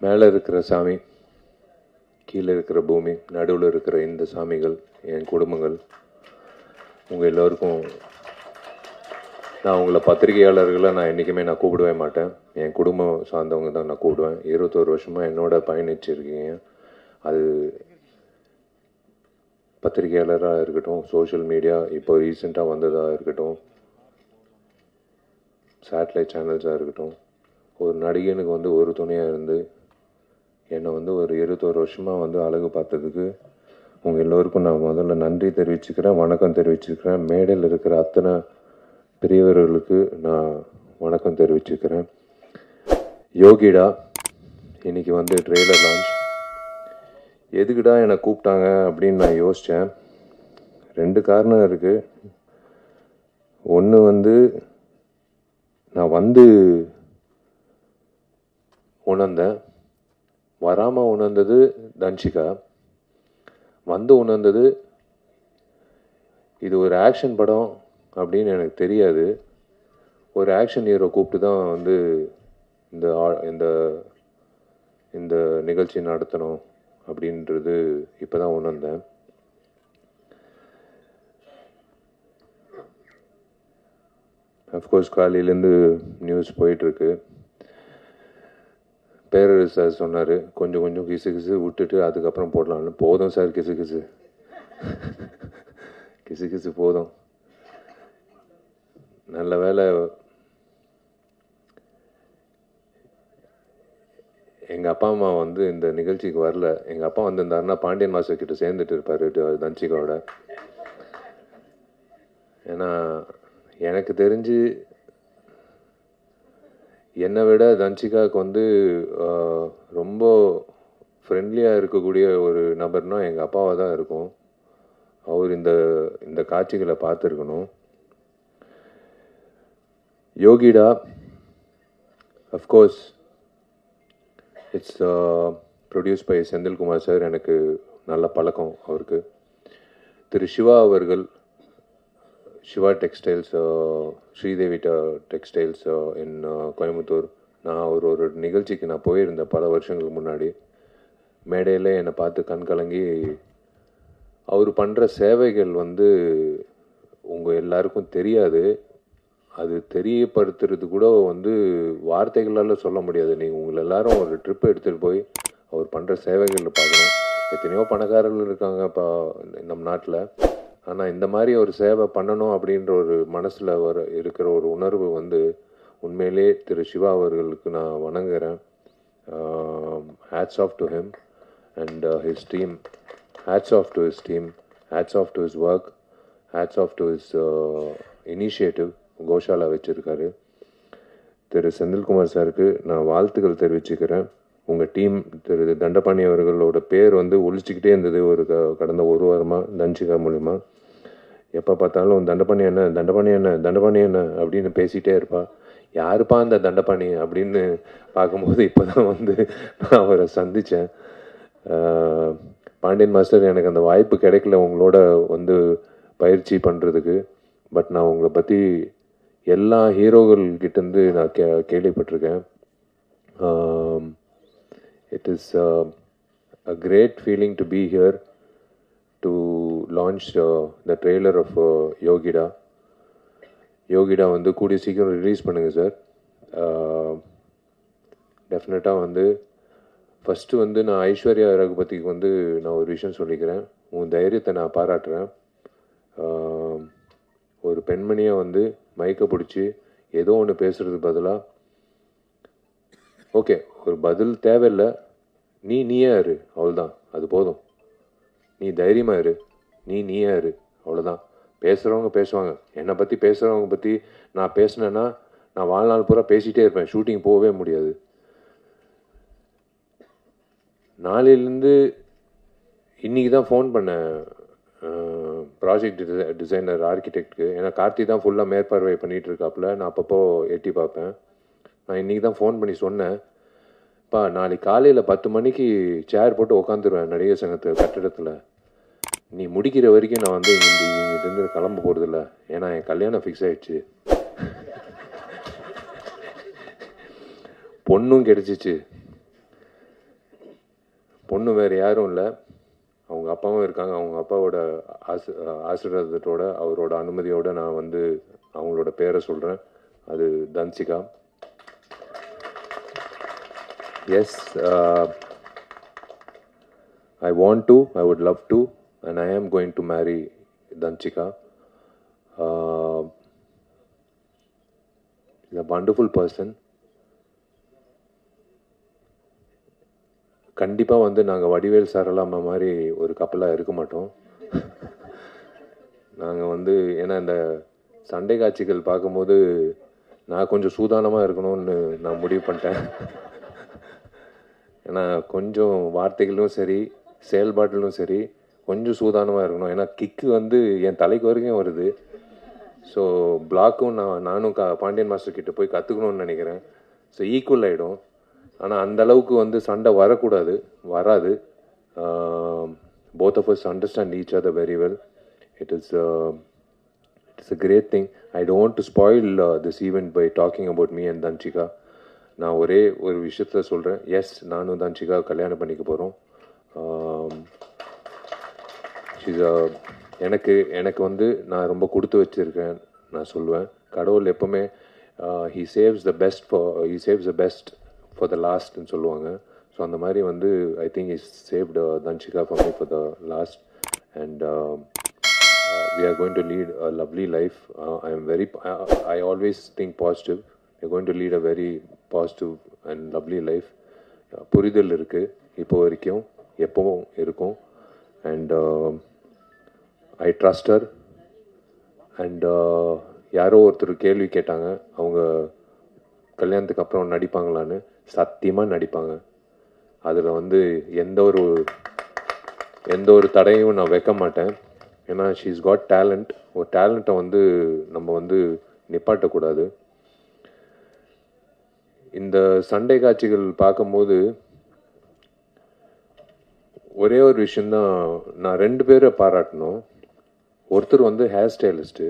மேலே இருக்கிற சாமி, கீழே இருக்கிற பூமி, நடுவில் இருக்கிற இந்த சாமிகள், என் குடும்பங்கள், உங்கள் எல்லோருக்கும் நான் உங்களை பத்திரிகையாளர்களை நான் என்றைக்குமே நான் கூப்பிடவே மாட்டேன். என் குடும்பம் சார்ந்தவங்க தான் நான் கூப்பிடுவேன். 21 வருஷமாக என்னோட பயணிச்சிருக்கீங்க. அது பத்திரிகையாளராக இருக்கட்டும், சோஷியல் மீடியா இப்போ ரீசெண்டாக வந்ததாக இருக்கட்டும், சேட்டலைட் சேனல்ஸாக இருக்கட்டும், ஒரு நடிகனுக்கு வந்து ஒரு துணையாக இருந்து என்னை வந்து ஒரு 21 வருஷமாக அழகு பார்த்ததுக்கு உங்கள் எல்லோருக்கும் நான் முதல்ல நன்றி தெரிவிச்சுக்கிறேன், வணக்கம் தெரிவிச்சுக்கிறேன். மேடையில் இருக்கிற அத்தனை பெரியவர்களுக்கு நான் வணக்கம் தெரிவிச்சுக்கிறேன். யோகிடா இன்னைக்கு ட்ரெய்லர் லான்ச். எதுக்குடா என்னை கூப்பிட்டாங்க அப்படின்னு நான் யோசித்தேன். 2 காரணம் இருக்குது. ஒன்று நான் உணர்ந்தேன். வராமல் உணர்ந்தது தன்ஷிகா, உணர்ந்தது இது ஒரு ஆக்ஷன் படம் அப்படின்னு எனக்கு தெரியாது. ஒரு ஆக்ஷன் ஹீரோ கூப்பிட்டு தான் இந்த இந்த இந்த நிகழ்ச்சி நடத்தணும் அப்படின்றது இப்போ தான் உணர்ந்தேன். அஃப்கோர்ஸ் காலையிலேருந்து நியூஸ் போயிட்டுருக்கு. பேரரசு சார் சொன்னார், கொஞ்சம் கொஞ்சம் கிசு கிசு விட்டுட்டு அதுக்கப்புறம் போடலான்னு. போதும் சார், கிசு கிசு கிசு கிசு போதும். நல்ல வேலை எங்கள் அப்பா அம்மா இந்த நிகழ்ச்சிக்கு வரல. எங்கள் அப்பா வந்திருந்தாருன்னா பாண்டியன் மாஸ்டர் கிட்ட சேர்ந்துட்டு இருப்பார் தன்ஷிகாவோட. ஏன்னா எனக்கு தெரிஞ்சு என்னை விட தன்ஷிகாவுக்கு ரொம்ப ஃப்ரெண்ட்லியாக இருக்கக்கூடிய ஒரு நபர்னால் எங்கள் அப்பாவாக தான் இருக்கும். அவர் இந்த காட்சிகளை பார்த்துருக்கணும். யோகிடா, of course it's produce by Senthilkumar sir. எனக்கு நல்ல பழக்கம் அவருக்கு. திரு சிவா அவர்கள், Siva textiles, Sridevi textiles in Coimbatore. நான் ஒரு நிகழ்ச்சிக்கு நான் போயிருந்தேன் பல வருஷங்களுக்கு முன்னாடி. மேடையில் என்னை பார்த்து கண் கலங்கி அவர் பண்ணுற சேவைகள் உங்கள் எல்லாருக்கும் தெரியாது. அது தெரியப்படுத்துறது கூட வார்த்தைகளால் சொல்ல முடியாது. நீங்கள் உங்களை எல்லாரும் ஒரு ட்ரிப் எடுத்துகிட்டு போய் அவர் பண்ணுற சேவைகளில் பார்க்கணும். எத்தனையோ பணக்காரர்கள் இருக்காங்க இப்போ நம்ம நாட்டில். ஆனால் இந்த மாதிரி ஒரு சேவை பண்ணணும் அப்படின்ற ஒரு மனசில் இருக்கிற ஒரு உணர்வு உண்மையிலே திரு சிவா அவர்களுக்கு நான் வணங்குகிறேன். Hats off to him and his team. Hats off to his team, hats off to his work, hats off to his initiative. கோஷாலா வச்சுருக்காரு. திரு செந்தில்குமார் சாருக்கு நான் வாழ்த்துக்கள் தெரிவிச்சுக்கிறேன். உங்கள் டீம் திரு தண்டபாணி அவர்களோட பேர் ஒழிச்சிக்கிட்டே இருந்தது கடந்த ஒரு வாரமாக தன்ஷிகா மூலிமா. எப்போ பார்த்தாலும் தண்டபாணி என்ன தண்டபாணி என்ன தண்டபாணி என்ன அப்படின்னு பேசிகிட்டே இருப்பா. யாருப்பா அந்த தண்டபாணி அப்படின்னு பார்க்கும்போது இப்போ தான் நான் அவரை சந்தித்தேன். பாண்டியன் மாஸ்டர், எனக்கு அந்த வாய்ப்பு கிடைக்கல உங்களோட பயிற்சி பண்ணுறதுக்கு. பட் நான் உங்களை பற்றி எல்லா ஹீரோகள்கிட்டேருந்து நான் கேள்விப்பட்டிருக்கேன். It is a great feeling to be here to launch the trailer of Yogida. யோகிடா கூடிய சீக்கிரம் ரிலீஸ் பண்ணுங்கள் சார். டெஃபினட்டாக ஃபஸ்ட்டு நான் ஐஸ்வர்யா ரகுபதிக்கு நான் ஒரு விஷயம் சொல்லிக்கிறேன். உன் தைரியத்தை நான் பாராட்டுறேன். ஒரு பெண்மணியாக மயக்க பிடிச்சி ஏதோ ஒன்று பேசுகிறது பதிலாக, ஓகே ஒரு பதில் தேவையில்லை, நீயே இரு, அவ்வளோதான், அது போதும். நீ தைரியமாக இரு, நீயே இரு, அவ்வளோதான். பேசுகிறவங்க பேசுவாங்க. என்னை பற்றி பேசுகிறவங்க பற்றி நான் பேசினேன்னா நான் வாழ்நாள் பூரா பேசிகிட்டே இருப்பேன், ஷூட்டிங் போகவே முடியாது. நாளையிலேருந்து இன்றைக்கி தான் ஃபோன் பண்ணேன் ப்ராஜெக்ட் டிசைனர் ஆர்கிடெக்டுக்கு. ஏன்னா கார்த்தி தான் ஃபுல்லாக மேற்பார்வை பண்ணிகிட்டு இருக்காப்புல. நான் அப்பப்போ எட்டி பார்ப்பேன். நான் இன்றைக்கி தான் ஃபோன் பண்ணி சொன்னேன், பா நாளைக்கு காலையில் 10 மணிக்கு சேர் போட்டு உட்காந்துருவேன் நடிகர் சங்கத்து கட்டிடத்தில். நீ முடிக்கிற வரைக்கும் நான் இங்கிருந்து கிளம்ப போகிறதில்ல, ஏன்னா என் கல்யாணம் ஃபிக்ஸ் ஆகிடுச்சு, பொண்ணும் கிடச்சிச்சு. பொண்ணு வேறு யாரும் இல்லை, அவங்க அப்பாவும் இருக்காங்க. அவங்க அப்பாவோட ஆசீர்வாதத்தோட அவரோட அனுமதியோடு நான் வந்து அவங்களோட பேரை சொல்கிறேன். அது Dhansika. Yes, I want to, I would love to, and I am going to marry Danchika. She's a wonderful person. கண்டிப்பாக வந்து நாங்கள் வடிவேல் சாரலாமா மாதிரி ஒரு கப்பலாக இருக்க மாட்டோம். நாங்கள் வந்து ஏன்னா இந்த சண்டை காட்சிகள் பார்க்கும்போது நான் கொஞ்சம் சூதானமாக இருக்கணும்னு நான் முடிவு பண்ணிட்டேன். ஏன்னா கொஞ்சம் வார்த்தைகளும் சரி செயல்பாட்டிலும் சரி கொஞ்சம் சூதானமாக இருக்கணும். ஏன்னா கிக்கு வந்து என் தலைக்கு வரைக்கும் வருது. ஸோ பிளாக்கும் நானும் பாண்டியன் மாஸ்டர் கிட்ட போய் கற்றுக்கணும்னு நினைக்கிறேன். ஸோ ஈக்குவல் ஆகிடும். ஆனால் அந்தளவுக்கு வந்து சண்டை வராது. both of us understand each other very well. It's a great thing. I don't want to spoil this event by talking about me and Danchika. நான் ஒரே ஒரு விஷயத்தில் சொல்கிறேன். எஸ், நானும் தன்சிகா கல்யாணம் பண்ணிக்க போகிறோம். எனக்கு வந்து நான் ரொம்ப கொடுத்து வச்சுருக்கேன் நான் சொல்லுவேன். கடவுள் எப்போவுமே he saves the best for the lastன்னு சொல்லுவாங்க. ஸோ அந்த மாதிரி வந்து I think he saved Danchika for me for the last, and we are going to lead a lovely life. I always think positive. We're going to lead a very positive and lovely life. புரிதல் இருக்குது இப்போ வரைக்கும், எப்பவும் இருக்கும். And I trust her. And யாரோ ஒருத்தர் கேள்வி கேட்டாங்க, அவங்க கல்யாணத்துக்கு அப்புறம் நடிப்பாங்களான்னு. சத்தியமாக நடிப்பாங்க. அதில் வந்து எந்த ஒரு தடையும் நான் வைக்க மாட்டேன். ஏன்னா ஷீஸ் காட் டேலண்ட். ஒரு டேலண்ட்டை வந்து நம்ம வந்து நிப்பாட்டக்கூடாது. இந்த சண்டை காட்சிகள் பார்க்கும்போது ஒரே ஒரு விஷயந்தான் நான் 2 பேரை பாராட்டணும். ஒருத்தர் வந்து ஹேர் ஸ்டைலிஸ்ட்டு.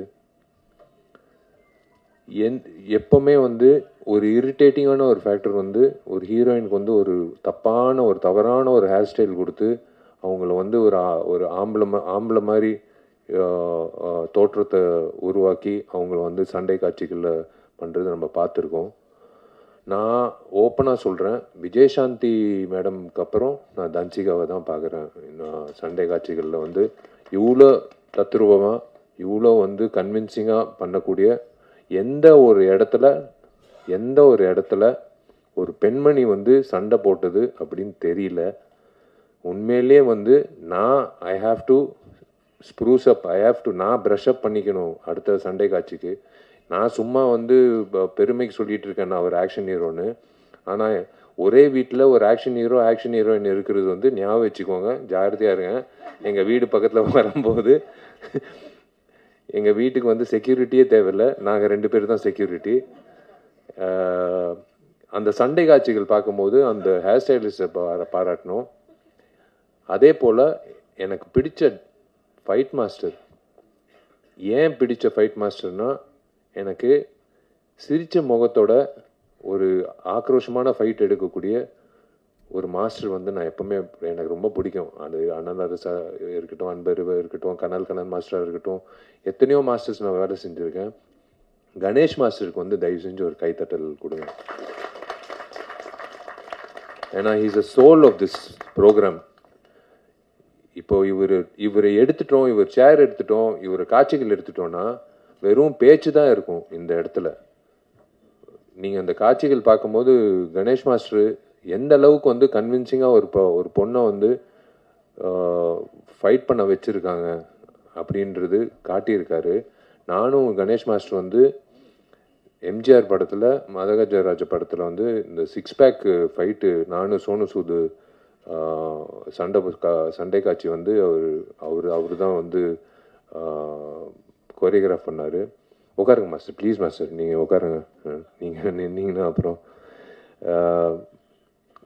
எப்போவுமே வந்து ஒரு இரிட்டேட்டிங்கான ஒரு ஃபேக்டர் வந்து ஒரு ஹீரோயினுக்கு வந்து ஒரு தவறான ஒரு ஹேர் ஸ்டைல் கொடுத்து அவங்கள வந்து ஒரு ஆம்பளை மாதிரி தோற்றத்தை உருவாக்கி அவங்கள வந்து சண்டை காட்சிகளில் பண்ணுறது நம்ம பார்த்துருக்கோம். நான் ஓப்பனாக சொல்கிறேன், விஜயசாந்தி மேடம்க்கு அப்புறம் நான் தன்சிகாவை தான் பார்க்குறேன். நான் சண்டை காட்சிகளில் வந்து இவ்வளோ தத்ரூபமாக இவ்வளோ வந்து கன்வின்சிங்காக பண்ணக்கூடிய எந்த ஒரு இடத்துல ஒரு பெண்மணி வந்து சண்டை போட்டது அப்படின்னு தெரியல. உண்மையிலே வந்து ஐ ஹாவ் டு ஸ்ப்ரூஸ் அப், நான் ப்ரஷ் அப் பண்ணிக்கணும் அடுத்த சண்டை காட்சிக்கு. நான் சும்மா வந்து பெருமைக்கு சொல்லிட்டு இருக்கேன் நான் ஒரு ஆக்ஷன் ஹீரோன்னு. ஆனால் ஒரே வீட்டில் ஒரு ஆக்ஷன் ஹீரோயின் இருக்கிறது வந்து ஞாபகம் வச்சுக்கோங்க, ஜாகிரதையாக இருங்க. எங்கள் வீடு பக்கத்தில் வரும்போது எங்கள் வீட்டுக்கு வந்து செக்யூரிட்டியே தேவையில்லை, நாங்கள் 2 பேர் தான் செக்யூரிட்டி. அந்த சண்டை காட்சிகள் பார்க்கும்போது அந்த ஹேர் ஸ்டைலிஸ்ட்டை பாராட்டணும். அதே போல் எனக்கு பிடிச்ச ஃபைட் மாஸ்டர், ஏன் பிடிச்ச ஃபைட் மாஸ்டர்னால் எனக்கு சிரித்த முகத்தோட ஒரு ஆக்ரோஷமான ஃபைட் எடுக்கக்கூடிய ஒரு மாஸ்டர் வந்து நான் எப்போவுமே எனக்கு ரொம்ப பிடிக்கும். அது அண்ணன் அரசா இருக்கட்டும், அன்பருவா இருக்கட்டும், கனல் மாஸ்டராக இருக்கட்டும், எத்தனையோ மாஸ்டர்ஸ் நான் வேலை செஞ்சுருக்கேன். கணேஷ் மாஸ்டருக்கு வந்து தயவு செஞ்சு ஒரு கைத்தட்டல் கொடுங்க. ஏன்னா he's a soul of this programme. இப்போ இவரை எடுத்துட்டோம், இவர் சேர் எடுத்துட்டோம், இவர் காட்சிகள் எடுத்துட்டோன்னா வெறும் பேச்சு தான் இருக்கும் இந்த இடத்துல. நீங்கள் அந்த காட்சிகள் பார்க்கும்போது கணேஷ் மாஸ்டர் எந்த அளவுக்கு வந்து கன்வின்சிங்காக ஒரு பொண்ணை வந்து ஃபைட் பண்ண வச்சுருக்காங்க அப்படின்றது காட்டியிருக்காரு. நானும் கணேஷ் மாஸ்டர் வந்து எம்ஜிஆர் படத்தில், மதகஜராஜ படத்தில் வந்து இந்த 6 பேக் ஃபைட்டு நானும் சோனு சூது சண்டை காட்சி வந்து அவர் தான் வந்து கோரியோகிராஃப் பண்ணார். உட்காருங்க மாஸ்டர், ப்ளீஸ் மாஸ்டர், நீங்கள் உட்காருங்க. நீங்கள் நின்னீங்கன்னா அப்புறம்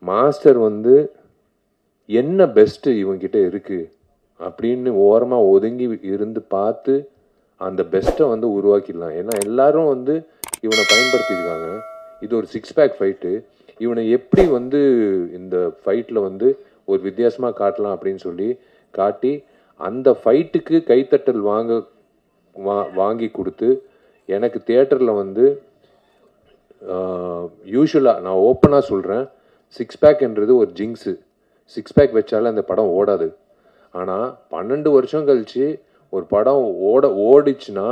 மாஸ்டர் வந்து என்ன பெஸ்ட்டு இவங்கிட்ட இருக்குது அப்படின்னு ஓரமாக ஒதுங்கி இருந்து பார்த்து அந்த பெஸ்ட்டை வந்து உருவாக்கிடலாம். ஏன்னா எல்லாரும் வந்து இவனை பயன்படுத்தியிருக்காங்க. இது ஒரு 6 பேக் ஃபைட்டு. இவனை எப்படி வந்து இந்த ஃபைட்டில் வந்து ஒரு வித்தியாசமாக காட்டலாம் அப்படின்னு சொல்லி காட்டி அந்த ஃபைட்டுக்கு கைத்தட்டல் வாங்கி கொடுத்து எனக்கு தியேட்டரில் வந்து யூஸ்வலாக நான் ஓப்பனாக சொல்கிறேன், 6 பேக்ன்றது ஒரு ஜிங்ஸு. 6 பேக் வச்சாலும் அந்த படம் ஓடாது. ஆனால் 12 வருஷம் கழித்து ஒரு படம் ஓடிச்சுன்னா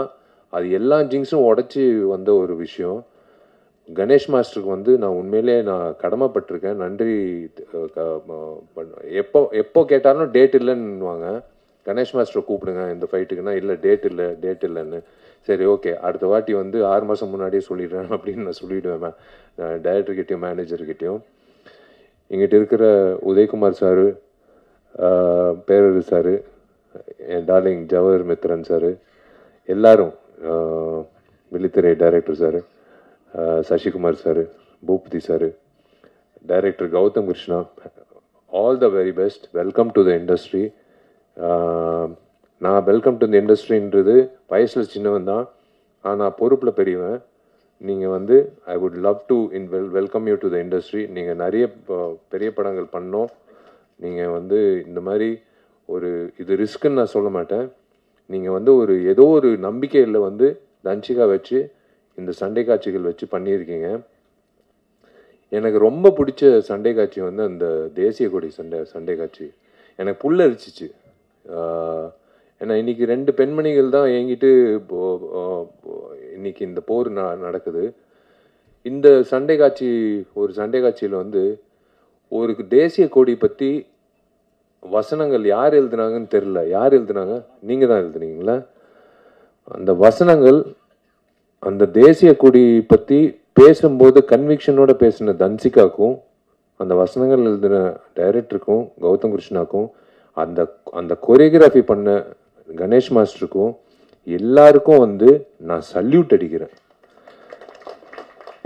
அது எல்லா ஜிங்ஸும் உடச்சி வந்த ஒரு விஷயம். கணேஷ் மாஸ்டருக்கு வந்து நான் உண்மையிலே நான் கடமைப்பட்டிருக்கேன், நன்றி. எப்போ கேட்டாலும் டேட் இல்லைன்னுவாங்க. கணேஷ் மாஸ்டரை கூப்பிடுங்க இந்த ஃபைட்டுக்குன்னா, இல்லை டேட் இல்லைன்னு. சரி ஓகே, அடுத்த வாட்டி வந்து 6 மாதம் முன்னாடியே சொல்லிடுறேன் அப்படின்னு நான் சொல்லிவிடுவேன் டைரக்டர்கிட்டையும் மேனேஜர்கிட்டையும். எங்கிட்ட இருக்கிற உதயகுமார் சாரு, பேரரு சாரு, என் டார்லிங் ஜவஹர் மித்ரன் சாரு, எல்லாரும், military director sir, Sasikumar sir, Bhoopathi sir, director Gautham Krishna, all the very best. Welcome to the industry. நான் வெல்கம் டு த இண்டஸ்ட்ரின்றது வயசில் சின்னவன் தான், ஆனால் பொறுப்பில் பெரியவன். நீங்கள் வந்து I would love to welcome you to the industry. நீங்கள் நிறைய பெரிய படங்கள் பண்ணோம். நீங்கள் வந்து இந்த மாதிரி ஒரு இது ரிஸ்க்குன்னு நான் சொல்ல மாட்டேன். நீங்கள் வந்து ஒரு ஏதோ ஒரு நம்பிக்கையில் வந்து தன்சிகா வச்சு இந்த சண்டை காட்சிகள் வச்சு பண்ணியிருக்கீங்க. எனக்கு ரொம்ப பிடிச்ச சண்டை காட்சி வந்து அந்த தேசிய கொடி சண்டை காட்சி. எனக்கு புல்லரிச்சிச்சு. ஏன்னா இன்றைக்கி 2 பெண்மணிகள் தான் என்கிட்ட இன்னைக்கு இந்த போர் நடக்குது. இந்த சண்டை காட்சியில் வந்து ஒரு தேசிய கொடி பற்றி வசனங்கள் யார் எழுதுனாங்கன்னு தெரில. யார் எழுதுனாங்க? நீங்கள் தான் எழுதுனீங்களா? அந்த வசனங்கள் அந்த தேசிய கொடி பற்றி பேசும்போது கன்விக்ஷனோட பேசின தன்சிகாக்கும், அந்த வசனங்கள் எழுதின டைரக்டருக்கும் கௌதம் கிருஷ்ணாக்கும், அந்த கொரியோகிராஃபி பண்ண கணேஷ் மாஸ்டருக்கும் எல்லாருக்கும் வந்து நான் சல்யூட் அடிக்கிறேன்.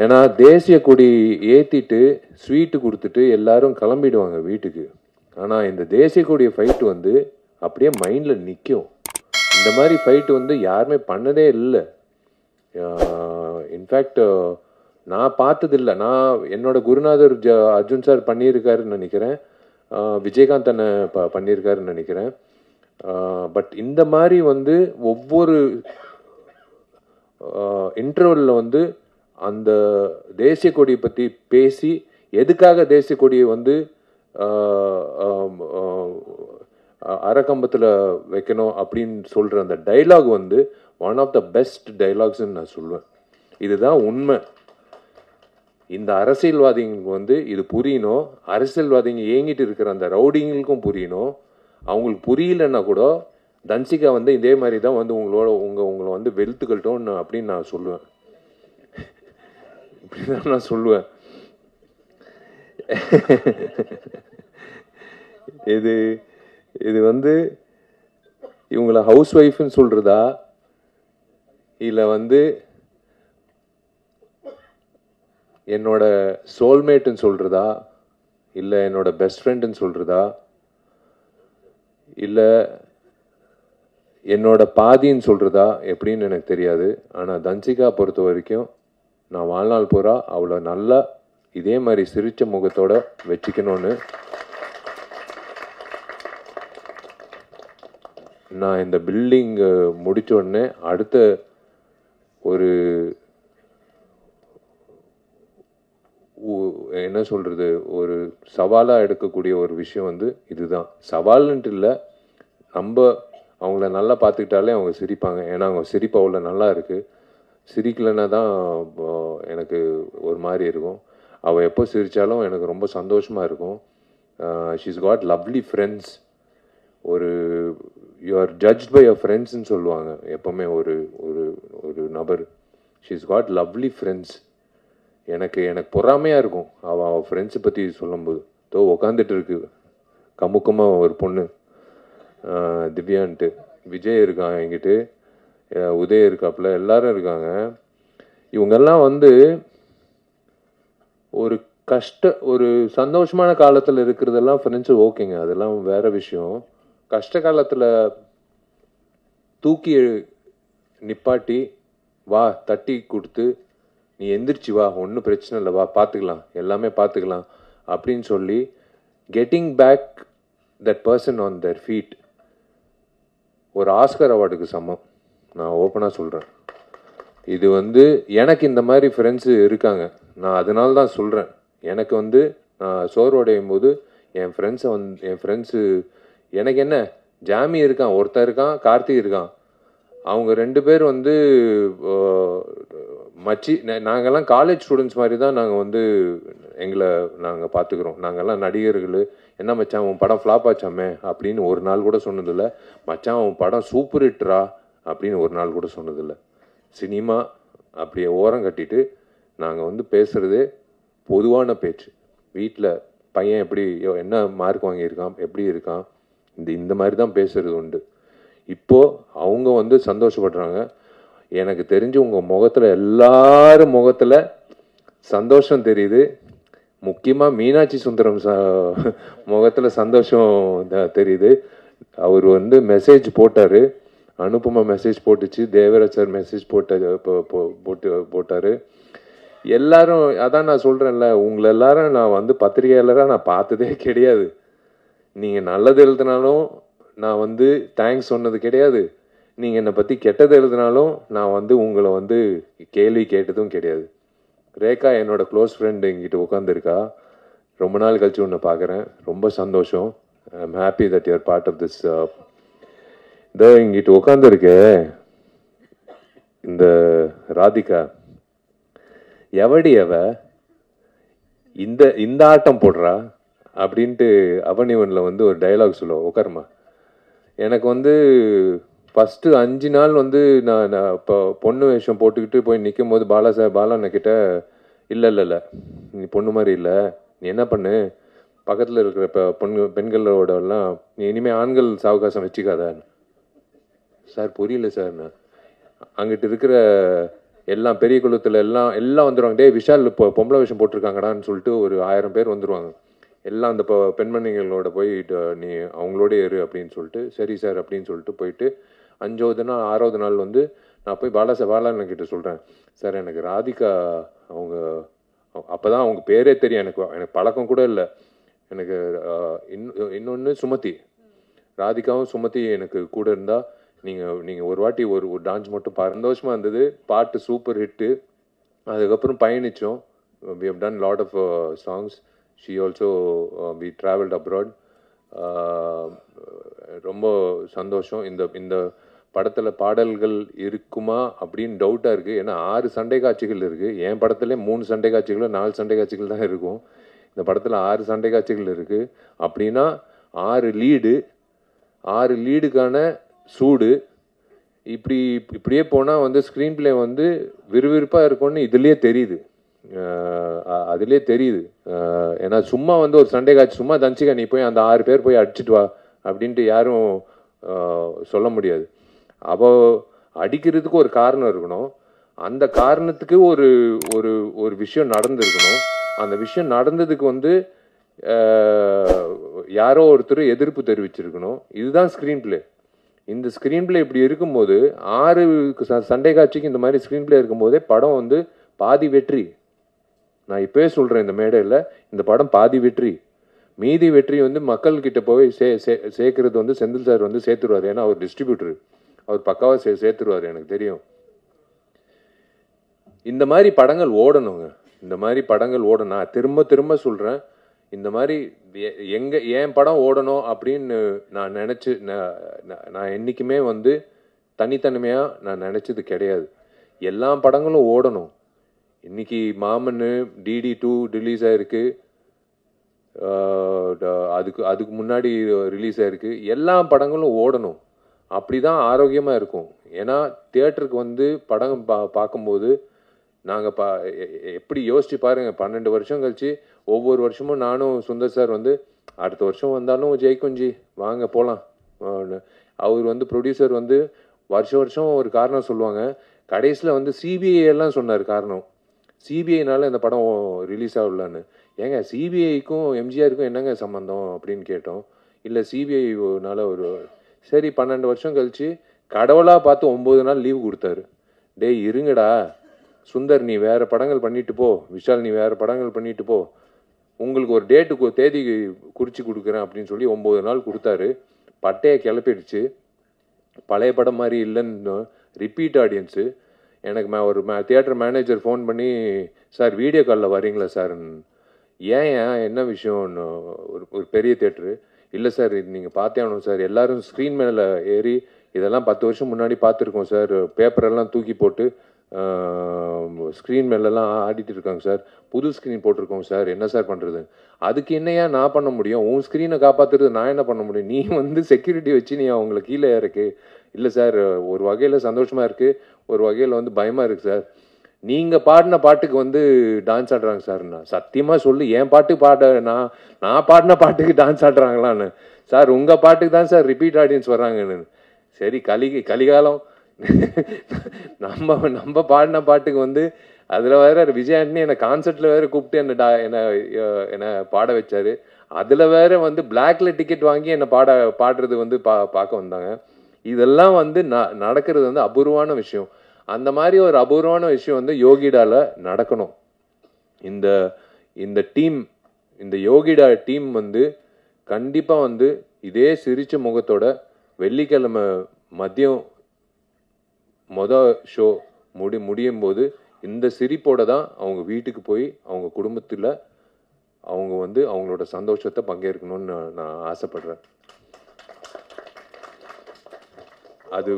ஏன்னா தேசிய கொடி ஏற்றிட்டு ஸ்வீட்டு கொடுத்துட்டு எல்லாரும் கிளம்பிடுவாங்க வீட்டுக்கு. ஆனால் இந்த தேசிய கொடிய ஃபைட்டு வந்து அப்படியே மைண்டில் நிற்கும். இந்த மாதிரி ஃபைட்டு வந்து யாருமே பண்ணதே இல்லை. இன்ஃபேக்ட் நான் பார்த்ததில்லை. நான் என்னோட குருநாதர் அர்ஜுன் சார் பண்ணியிருக்காருன்னு நினைக்கிறேன், விஜயகாந்த் அண்ணன் பண்ணியிருக்காருன்னு நினைக்கிறேன். பட் இந்த மாதிரி வந்து ஒவ்வொரு இன்டர்வலில் வந்து அந்த தேசிய கொடியை பற்றி பேசி எதுக்காக தேசிய கொடியை வந்து அரைக்கம்பத்தில் வைக்கணும் அப்படின்னு சொல்கிற அந்த டைலாக் வந்து ஒன் ஆஃப் த பெஸ்ட் டைலாக்ஸ்ன்னு நான் சொல்லுவேன். இதுதான் உண்மை. இந்த அரசியல்வாதிகளுக்கு வந்து இது புரியணும். அரசியல்வாதிங்க ஏங்கிட்டு இருக்கிற அந்த ரவுடிங்களுக்கும் புரியணும். அவங்களுக்கு புரியலன்னா கூட தன்சிகா வந்து இதே மாதிரி தான் வந்து உங்களை வந்து வெளுத்துக்கட்டும் அப்படின்னு நான் சொல்லுவேன். இப்படிதான் நான் சொல்லுவேன். இது வந்து இவங்களை ஹவுஸ் ஒய்ஃப்னு சொல்றதா, இல்லை வந்து என்னோட சோல்மேட்டுன்னு சொல்றதா, இல்லை என்னோட பெஸ்ட் ஃப்ரெண்டுன்னு சொல்றதா, இல்லை என்னோட பாதின்னு சொல்றதா எப்படின்னு எனக்கு தெரியாது. ஆனால் தன்சிகா பொறுத்த வரைக்கும் நான் வாழ்நாள் பூரா அவளை நல்லா இதே மாதிரி சிரிச்ச முகத்தோட வச்சுக்கணும்னு நான் இந்த பில்டிங் முடிச்ச உடனே அடுத்த ஒரு என்ன சொல்றது, ஒரு சவாலாக எடுக்கக்கூடிய ஒரு விஷயம் வந்து இதுதான். சவால்ன்ட்டு இல்லை, நம்ம அவங்கள நல்லா பார்த்துக்கிட்டாலே அவங்க சிரிப்பாங்க. ஏன்னா அவங்க சிரிப்பு அவ்வளோ நல்லா இருக்குது. சிரிக்கலைன்னா தான் எனக்கு ஒரு மாதிரி இருக்கும். அவள் எப்போ சிரித்தாலும் எனக்கு ரொம்ப சந்தோஷமாக இருக்கும். She's got lovely friends. ஒரு you are judged by your ஃப்ரெண்ட்ஸ்ன்னு சொல்லுவாங்க எப்போவுமே ஒரு ஒரு ஒரு நபர். She's got lovely friends. எனக்கு பொறாமையாக இருக்கும் அவள் ஃப்ரெண்ட்ஸை பற்றி சொல்லும்போது. உக்காந்துட்டு இருக்கு கமுக்கமாக ஒரு பொண்ணு, திவ்யான்ட்டு. விஜய் இருக்கான் என்கிட்ட, உதய இருக்காப்புல, எல்லாரும் இருக்காங்க. இவங்கெல்லாம் வந்து ஒரு சந்தோஷமான காலத்தில் இருக்கிறதெல்லாம் ஃப்ரெண்ட்ஸு ஓகேங்க, அதெல்லாம் வேற விஷயம். கஷ்ட காலத்தில் தூக்கி நிப்பாட்டி வா தட்டி கொடுத்து நீ எந்திரிச்சு வா, ஒன்றும் பிரச்சனை இல்லை, வா பார்த்துக்கலாம், எல்லாமே பார்த்துக்கலாம் அப்படின்னு சொல்லி getting back that person on their feet ஒரு ஆஸ்கர் அவார்டுக்கு சமம். நான் ஓப்பனாக சொல்கிறேன். இது வந்து எனக்கு இந்த மாதிரி ஃப்ரெண்ட்ஸு இருக்காங்க. நான் அதனால தான் சொல்கிறேன். எனக்கு வந்து நான் சோர்வடையும் போது என் ஃப்ரெண்ட்ஸு எனக்கு என்ன ஜாமி இருக்கான், ஒருத்தன் இருக்கான், கார்த்திக் இருக்கான். அவங்க 2 பேர் வந்து மச்சி. நாங்கள்லாம் காலேஜ் ஸ்டூடெண்ட்ஸ் மாதிரி தான் நாங்கள் வந்து எங்களை நாங்கள் பார்த்துக்குறோம். நாங்கள்லாம் நடிகர்கள். என்ன மச்சான் உன் படம் ஃப்ளாப் ஆச்சாமே அப்படின்னு ஒரு நாள் கூட சொன்னதில்லை. மச்சான் உன் படம் சூப்பர் ஹிட்ரா அப்படின்னு ஒரு நாள் கூட சொன்னதில்லை. சினிமா அப்படியே ஓரம் கட்டிட்டு நாங்கள் வந்து பேசுகிறதே பொதுவான பேச்சு. வீட்டில் பையன் எப்படி என்ன மார்க் வாங்கியிருக்கான், எப்படி இருக்கான், இந்த மாதிரி தான் பேசுகிறது உண்டு. இப்போது அவங்க வந்து சந்தோஷப்படுறாங்க. எனக்கு தெரிஞ்சு உங்கள் முகத்தில் எல்லாரும் முகத்தில் சந்தோஷம் தெரியுது. முக்கியமாக மீனாட்சி சுந்தரம் முகத்தில் சந்தோஷம் தெரியுது. அவர் வந்து மெசேஜ் போட்டார், அனுபமா மெசேஜ் போட்டுச்சு, தேவராஜ் சார் மெசேஜ் போட்டார். எல்லாரும் அதான் நான் சொல்கிறேன்ல, உங்களை எல்லாரும் நான் வந்து பத்திரிகையாளராக நான் பார்த்ததே கிடையாது. நீங்கள் நல்லது எழுதினாலும் நான் வந்து தேங்க்ஸ் சொன்னது கிடையாது. நீங்கள் என்னை பற்றி கெட்டது எழுதினாலும் நான் வந்து உங்களை வந்து கேள்வி கேட்டதும் கிடையாது. ரேகா என்னோட க்ளோஸ் ஃப்ரெண்டு எங்கிட்ட உட்காந்துருக்கா. ரொம்ப நாள் கழிச்சு உன்னை பார்க்குறேன். ரொம்ப சந்தோஷம். I am happy that you're part of this. இதோ இங்கிட்ட உட்காந்துருக்க இந்த ராதிகா எவடி அவ இந்த ஆட்டம் போடுறா அப்படின்ட்டு அவனிவனில் வந்து ஒரு டைலாக் சொல்லுவோம். உட்காருமா. எனக்கு வந்து ஃபஸ்ட்டு 5 நாள் வந்து நான் இப்போ பொண்ணு வேஷம் போட்டுக்கிட்டு போய் நிற்கும் போது பாலாண்ணக்கிட்ட இல்லை நீ பொண்ணு மாதிரி இல்லை, நீ என்ன பண்ணு, பக்கத்தில் இருக்கிற இப்போ பெண்களோடலாம் நீ இனிமேல் ஆண்கள் சாவகாசம் வச்சுக்காத. சார் புரியல சார். நான் அங்கிட்டு இருக்கிற எல்லாம் பெரிய குளத்தில் எல்லாம் வந்துடுவாங்க. டே விஷால் இப்போ பொம்பளை வேஷம் போட்டிருக்காங்கடான்னு சொல்லிட்டு ஒரு 1000 பேர் வந்துடுவாங்க. எல்லாம் அந்த பெண்மணிகளோட போயிட்டு நீ அவங்களோட ஏறு அப்படின்னு சொல்லிட்டு, சரி சார் அப்படின்னு சொல்லிட்டு போயிட்டு 5வது நாள் 6வது நாள் வந்து நான் போய் பாலாண்ணக்கிட்ட சொல்கிறேன், சார் எனக்கு ராதிகா அவங்க அப்போ தான் அவங்க பேரே தெரியும். எனக்கு பழக்கம் கூட இல்லை. எனக்கு இன்னொன்று சுமதி, ராதிகாவும் சுமதி எனக்கு கூட இருந்தால் நீங்கள் ஒரு வாட்டி ஒரு டான்ஸ் மட்டும் சந்தோஷமாக இருந்தது. பாட்டு சூப்பர் ஹிட்டு. அதுக்கப்புறம் பயணித்தோம். we have done lot of songs. she also we traveled abroad. ரொம்ப சந்தோஷம். இந்த படத்தில் பாடல்கள் இருக்குமா அப்படின்னு டவுட்டாக இருக்குது. ஏன்னா 6 சண்டை காட்சிகள் இருக்குது. என் படத்துல 3 சண்டை காட்சிகளோ 4 சண்டை காட்சிகள் தான் இருக்கும். இந்த படத்தில் 6 சண்டை காட்சிகள் இருக்குது. அப்படின்னா 6 லீடுக்கான சூடு. இப்படியே போனால் வந்து ஸ்க்ரீன் பிளே வந்து விறுவிறுப்பாக இருக்கும்னு அதுலேயே தெரியுது. ஏன்னா சும்மா வந்து ஒரு சண்டை காட்சி சும்மா தஞ்சிக்கா நீ போய் அந்த 6 பேர் போய் அடிச்சுட்டு வா அப்படின்ட்டு யாரும் சொல்ல முடியாது. அப்போ அடிக்கிறதுக்கு ஒரு காரணம் இருக்கணும். அந்த காரணத்துக்கு ஒரு ஒரு ஒரு விஷயம் நடந்திருக்கணும். அந்த விஷயம் நடந்ததுக்கு வந்து யாரோ ஒருத்தர் எதிர்ப்பு தெரிவிச்சிருக்கணும். இதுதான் ஸ்க்ரீன் பிளே. இந்த ஸ்க்ரீன் பிளே இப்படி இருக்கும்போது 6 சண்டை காட்சிக்கு இந்த மாதிரி ஸ்க்ரீன் பிளே இருக்கும்போதே படம் வந்து பாதி வெற்றி. நான் இப்போயே சொல்கிறேன் இந்த மேடையில், இந்த படம் பாதி வெற்றி. மீதி வெற்றி வந்து மக்கள்கிட்ட போய் சேர்க்கறது வந்து செந்தில் சார் வந்து சேர்த்துருவார். ஏன்னா அவர் டிஸ்ட்ரிபியூட்டர், அவர் பக்காவாக சேர்த்துருவார். எனக்கு தெரியும். இந்த மாதிரி படங்கள் ஓடணுங்க. இந்த மாதிரி படங்கள் ஓடணும். நான் திரும்ப சொல்கிறேன், இந்த மாதிரி என் படம் ஓடணும் அப்படின்னு நான் நான் என்றைக்குமே வந்து தனித்தன்மையாக நான் நினச்சது கிடையாது. எல்லா படங்களும் ஓடணும். இன்னைக்கு மாமன் DD 2 ரிலீஸ் ஆகிருக்கு. அதுக்கு முன்னாடி ரிலீஸ் ஆகிருக்கு. எல்லா படங்களும் ஓடணும். அப்படி தான் ஆரோக்கியமாக இருக்கும். ஏன்னா தியேட்டருக்கு வந்து படம் பார்க்கும்போது நாங்கள் எப்படி யோசிச்சு பாருங்கள், 12 வருஷம் கழிச்சு ஒவ்வொரு வருஷமும் நானும் சுந்தர் சார் வந்து அடுத்த வருஷம் வந்தாலும் ஜெயிக்குஞ்சி வாங்க போகலாம். அவர் வந்து ப்ரொடியூசர் வந்து வருஷம் ஒரு காரணம் சொல்லுவாங்க. கடைசியில் வந்து CBI எல்லாம் சொன்னார் காரணம். CBIனால இந்த படம் ரிலீஸ் ஆகலான்னு. ஏங்க சிபிஐக்கும் எம்ஜிஆருக்கும் என்னங்க சம்மந்தம் அப்படின்னு கேட்டோம். இல்லை CBIனால ஒரு சரி 12 வருஷம் கழிச்சு கடவுளாக பார்த்து 9 நாள் லீவு கொடுத்தாரு. டேய் இருங்கடா சுந்தர், நீ வேறு படங்கள் பண்ணிட்டு போ, விஷால் நீ வேறு படங்கள் பண்ணிட்டு போ, உங்களுக்கு ஒரு டேட்டுக்கு ஒரு தேதி குறித்து கொடுக்குறேன் அப்படின்னு சொல்லி 9 நாள் கொடுத்தாரு. பட்டையை கிளப்பிடுச்சு. பழைய படம் மாதிரி இல்லைன்னு ரிப்பீட் ஆடியன்ஸு. எனக்கு ஒரு தியேட்டர் மேனேஜர் ஃபோன் பண்ணி, சார் வீடியோ காலில் வரீங்களா சார்? ஏன் என்ன விஷயம்னு ஒரு பெரிய தியேட்டரு. இல்லை சார் இது நீங்கள் பார்த்தே ஆகணும் சார், எல்லோரும் ஸ்க்ரீன் மேலே ஏறி இதெல்லாம் 10 வருஷம் முன்னாடி பார்த்துருக்கோம் சார், பேப்பரெல்லாம் தூக்கி போட்டு ஸ்க்ரீன் மேலெல்லாம் ஆடிட்டு இருக்காங்க சார், புது ஸ்க்ரீன் போட்டிருக்கோம் சார், என்ன சார் பண்ணுறது? அதுக்கு என்னையா நான் பண்ண முடியும்? உன் ஸ்க்ரீனை காப்பாற்றுறது நான் என்ன பண்ண முடியும்? நீ செக்யூரிட்டி வச்சு நீ அவங்கள கீழே இறக்கு. இல்லை சார் ஒரு வகையில் சந்தோஷமாக இருக்குது, ஒரு வகையில் பயமாக இருக்குது சார். நீங்கள் பாடின பாட்டுக்கு டான்ஸ் ஆடுறாங்க சார். நான் சத்தியமாக சொல்லு, என் பாட்டுக்கு நான் பாடின பாட்டுக்கு டான்ஸ் ஆடுறாங்களான்னு. சார் உங்கள் பாட்டுக்கு தான் சார் ரிப்பீட் ஆடியன்ஸ் வர்றாங்கன்னு. சரி கலிகாலம் நம்ம பாடின பாட்டுக்கு அதில் வேற விஜய் ஆண்டனி என்னை கான்சர்ட்டில் வேற கூப்பிட்டு என்னை பாட வச்சாரு. அதில் வேற பிளாக்ல டிக்கெட் வாங்கி என்னை பாடுறது பார்க்க வந்தாங்க. இதெல்லாம் நடக்கிறது அபூர்வமான விஷயம். அந்த மாதிரி ஒரு அபூர்வமான விஷயம் யோகிடால நடக்கணும். இந்த டீம், இந்த யோகிடா டீம் கண்டிப்பாக இதே சிரிச்ச முகத்தோட வெள்ளிக்கிழமை மதியம் ஷோ முடியும் போது இந்த சிரிப்போட தான் அவங்க வீட்டுக்கு போய் அவங்க குடும்பத்தில் அவங்க அவங்களோட சந்தோஷத்தை பங்கேற்கணும்னு நான் ஆசைப்படுறேன். அது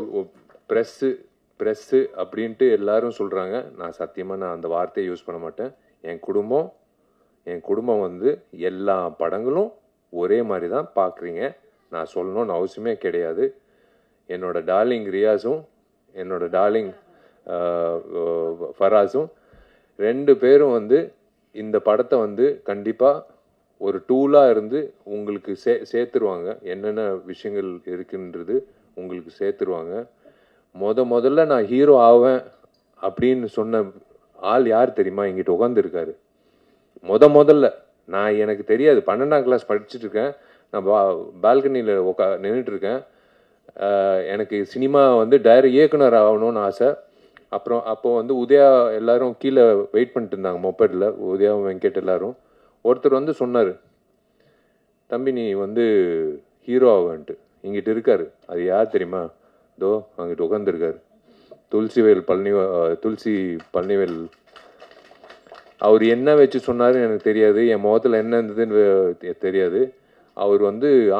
ப்ரெஸ்ஸு அப்படின்ட்டு எல்லாரும் சொல்கிறாங்க. நான் சத்தியமாக அந்த வார்த்தையை யூஸ் பண்ண மாட்டேன். என் குடும்பம் எல்லா படங்களும் ஒரே மாதிரி தான் பார்க்குறீங்க. நான் சொல்லணும்னு அவசியமே கிடையாது. என்னோட டார்லிங் ரியாஸும் என்னோட டார்லிங் ஃபராஸும் 2 பேரும் இந்த படத்தை கண்டிப்பாக ஒரு டூலாக இருந்து உங்களுக்கு சேர்த்துருவாங்க. என்னென்ன விஷயங்கள் இருக்குன்றது உங்களுக்கு சேர்த்துருவாங்க. முதல்ல நான் ஹீரோ ஆவேன் அப்படின்னு சொன்ன ஆள் யார் தெரியுமா? இங்கிட்ட உட்காந்துருக்காரு. முதல்ல எனக்கு தெரியாது, 12ஆம் கிளாஸ் படிச்சுட்டு இருக்கேன். நான் பால்கனியில் நின்றுட்டுருக்கேன். எனக்கு சினிமா இயக்குனர் ஆகணும்னு ஆசை. அப்போ உதயா எல்லாரும் கீழே வெயிட் பண்ணிட்டு இருந்தாங்க மொபைலில், உதயா வெங்கட் எல்லாரும். ஒருத்தர் சொன்னார், தம்பி நீ ஹீரோ ஆகன்ட்டு. இங்கிட்ட இருக்காரு. அது யார் தெரியுமா? தோ அங்கிட்டு உட்காந்துருக்காரு, துளசி பழனிவேல். அவர் என்ன வச்சு சொன்னாருன்னு எனக்கு தெரியாது, என் முகத்தில் என்ன இருந்ததுன்னு தெரியாது. அவர்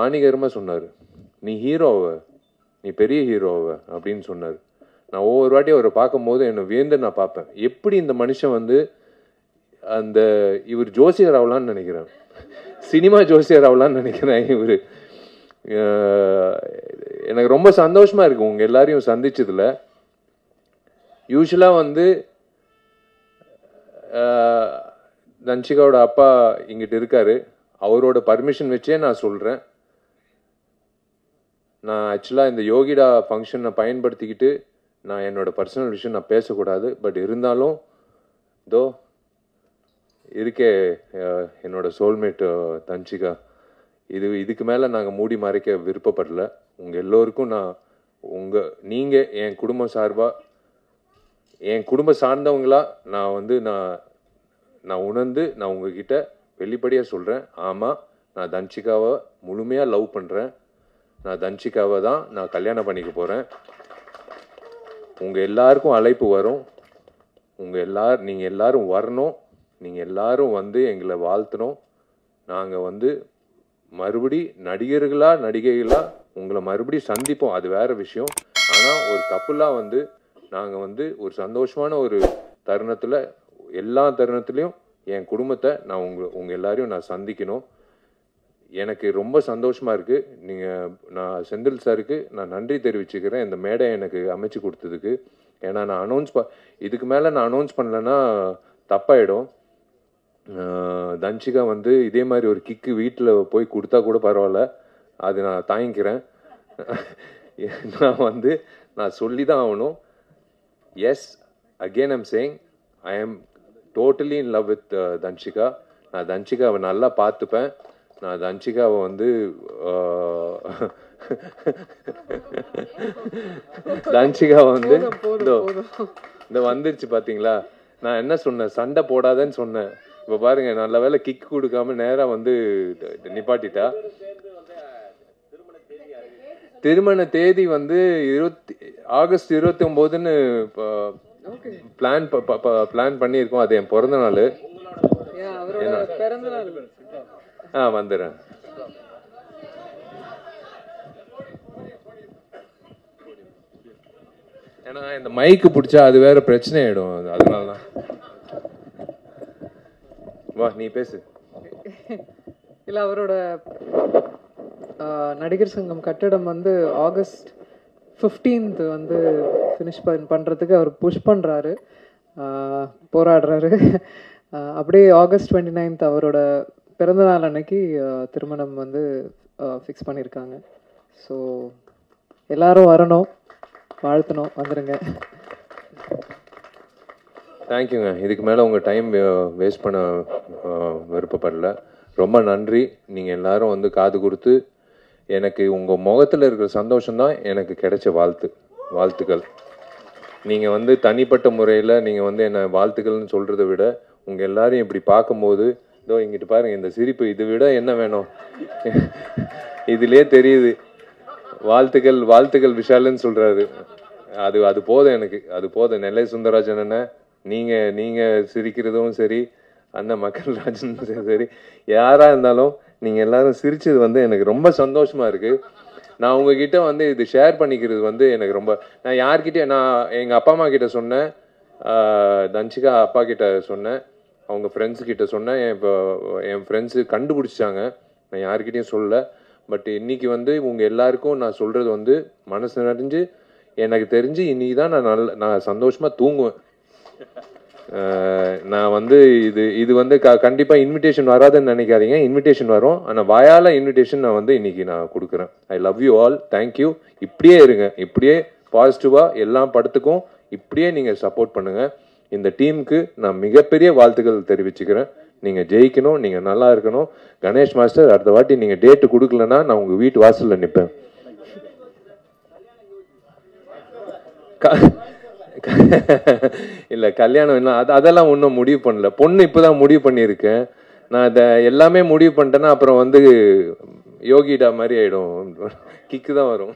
ஆணிகரமாக சொன்னார், நீ ஹீரோவ, நீ பெரிய ஹீரோவ அப்படின்னு சொன்னார். நான் ஒவ்வொரு வாட்டி அவரை பார்க்கும்போது என்னை வியந்து நான் பார்ப்பேன். எப்படி இந்த மனுஷன் இவர் ஜோசியர் ஆகலான்னு நினைக்கிறேன், சினிமா ஜோசியர் ஆகலான்னு நினைக்கிறேன். இவர் எனக்கு ரொம்ப சந்தோஷமாக இருக்குது உங்கள் எல்லாரையும் சந்திச்சதில். யூஸ்வலாக தன்ஷிகாவோட அப்பா இங்கிட்ட இருக்காரு. அவரோட பர்மிஷன் வச்சே நான் சொல்கிறேன். நான் ஆக்சுவலாக இந்த யோகிடா ஃபங்க்ஷனை பயன்படுத்திக்கிட்டு நான் என்னோடய பர்சனல் விஷயம் நான் பேசக்கூடாது. பட் இருந்தாலும் இருக்கே என்னோட சோல்மேட் தன்ஷிகா, இதுக்கு மேலே நாங்கள் மூடி மறைக்க விருப்பப்படல. உங்கள் எல்லோருக்கும் நீங்கள் என் குடும்பம் சார்பாக, என் குடும்பம் சார்ந்தவங்களா நான் உணர்ந்து நான் உங்ககிட்ட வெளிப்படையாக சொல்கிறேன். ஆமாம், நான் தன்ஷிகாவை முழுமையாக லவ் பண்ணுறேன். நான் தன்ஷிகாவை தான் நான் கல்யாணம் பண்ணிக்க போகிறேன். உங்கள் எல்லாருக்கும் அழைப்பு வரும். நீங்கள் எல்லாரும் வரணும். நீங்கள் எல்லாரும் எங்களை வாழ்த்தணும். நாங்கள் மறுபடி நடிகைகளா உங்களை மறுபடி சந்திப்போம், அது வேறு விஷயம். ஆனால் ஒரு கப்புலாக நாங்கள் ஒரு சந்தோஷமான ஒரு தருணத்தில், எல்லா தருணத்துலேயும் என் குடும்பத்தை நான் உங்கள் எல்லாரையும் நான் சந்திக்கணும். எனக்கு ரொம்ப சந்தோஷமாக இருக்குது. நான் செந்தில் சாருக்கு நான் நன்றி தெரிவிச்சுக்கிறேன் இந்த மேடை எனக்கு அமைச்சு கொடுத்ததுக்கு. ஏன்னா நான் இதுக்கு மேலே நான் அனௌன்ஸ் பண்ணலைன்னா தப்பாயிடும். தன்ஷிகா இதே மாதிரி ஒரு கிக்கு வீட்டில் போய் கொடுத்தா கூட பரவாயில்ல, அது நான் தாங்கிக்கிறேன். நான் சொல்லி தான் ஆகணும். Yes, again I'm saying, I am totally in love with Dhanshika. நான் தன்ஷிகாவை நல்லா பார்த்துப்பேன். நான் தன்ஷிகாவை தன்ஷிகாவை இந்த வந்துருச்சு பார்த்தீங்களா? நான் என்ன சொன்னேன்? சண்டை போடாதேன்னு சொன்னேன். இப்போ பாருங்க, நல்ல வேலை கிக் கொடுக்காம நேராக வந்து நிப்பாட்டிட்டா. திருமண தேதி வந்து ஆகஸ்ட் 29ன்னு பிளான் பண்ணியிருக்கோம். அது என் பிறந்த நாள். வந்துடுறேன். ஏன்னா இந்த மைக்கு பிடிச்சா அது வேற பிரச்சனை ஆயிடும். அதனால தான். வா, நீ பேசு. இல்லை, அவரோட நடிகர் சங்கம் கட்டடம் வந்து ஆகஸ்ட் 15th வந்து ஃபினிஷ் பண்ணுறதுக்கு அவர் புஷ் பண்ணுறாரு, போராடுறாரு. அப்படியே ஆகஸ்ட் 29th அவரோட பிறந்தநாள் அன்னைக்கு திருமணம் வந்து ஃபிக்ஸ் பண்ணியிருக்காங்க. ஸோ எல்லாரும் வரணும், வாழ்த்தணும், வந்துடுங்க. தேங்க்யூங்க. இதுக்கு மேலே உங்கள் டைம் வேஸ்ட் பண்ண விருப்பப்படல. ரொம்ப நன்றி. நீங்கள் எல்லாரும் வந்து காது கொடுத்து எனக்கு உங்கள் முகத்தில் இருக்கிற சந்தோஷம்தான் எனக்கு கிடைச்ச வாழ்த்துக்கள். நீங்கள் வந்து தனிப்பட்ட முறையில் நீங்கள் வந்து என்னை வாழ்த்துக்கள்னு சொல்கிறத விட உங்கள் எல்லாரையும் இப்படி பார்க்கும்போது, இதோ இங்கிட்டு பாருங்கள் இந்த சிரிப்பு, இதை விட என்ன வேணும்? இதுலேயே தெரியுது. வாழ்த்துக்கள் விஷாலுன்னு சொல்கிறாரு. அது போதும் எனக்கு, அது போதும். நெல்லை சுந்தரராஜன் அண்ணன், நீங்கள் சிரிக்கிறதும் சரி, அண்ணன் மக்கள்ராஜன் சரி, யாராக இருந்தாலும் நீங்கள் எல்லாரும் சிரிச்சது வந்து எனக்கு ரொம்ப சந்தோஷமாக இருக்குது. நான் உங்ககிட்ட வந்து இது ஷேர் பண்ணிக்கிறது வந்து எனக்கு ரொம்ப, நான் யார்கிட்டே, நான் எங்கள் அப்பா அம்மா கிட்ட சொன்னேன், தன்ஷிகா அப்பா கிட்ட சொன்னேன், அவங்க ஃப்ரெண்ட்ஸுக்கிட்ட சொன்னேன். இப்போ என் ஃப்ரெண்ட்ஸு கண்டுபிடிச்சாங்க, நான் யார்கிட்டையும் சொல்லலை. பட் இன்னைக்கு வந்து உங்கள் எல்லாருக்கும் நான் சொல்கிறது வந்து மனசு நிறைஞ்சு, எனக்கு தெரிஞ்சு இன்னைக்கு தான் நான் சந்தோஷமாக தூங்குவேன். நான் வந்து இது வந்து கண்டிப்பாக இன்விடேஷன் வராதுன்னு நினைக்காதீங்க. இன்விடேஷன் வரும், ஆனால் வாயால் இன்விடேஷன் நான் வந்து இன்னைக்கு நான் கொடுக்குறேன். I love you all. Thank you. இப்படியே இருங்க, இப்படியே பாசிட்டிவாக எல்லா படத்துக்கும் இப்படியே நீங்கள் சப்போர்ட் பண்ணுங்கள். இந்த டீமுக்கு நான் மிகப்பெரிய வாழ்த்துக்கள் தெரிவிச்சுக்கிறேன். நீங்கள் ஜெயிக்கணும், நீங்கள் நல்லா இருக்கணும். கணேஷ் மாஸ்டர், அடுத்த வாட்டி நீங்கள் டேட்டு கொடுக்கலன்னா நான் உங்கள் வீட்டு வாசலில் நிற்பேன். இல்லை, கல்யாணம் என்ன அதெல்லாம் ஒன்றும் முடிவு பண்ணல. பொண்ணு இப்போ தான் முடிவு பண்ணியிருக்கேன். நான் இதை எல்லாமே முடிவு பண்ணிட்டேன்னா அப்புறம் வந்து யோகிடா மாதிரி ஆகிடும், கிக்கு தான் வரும்.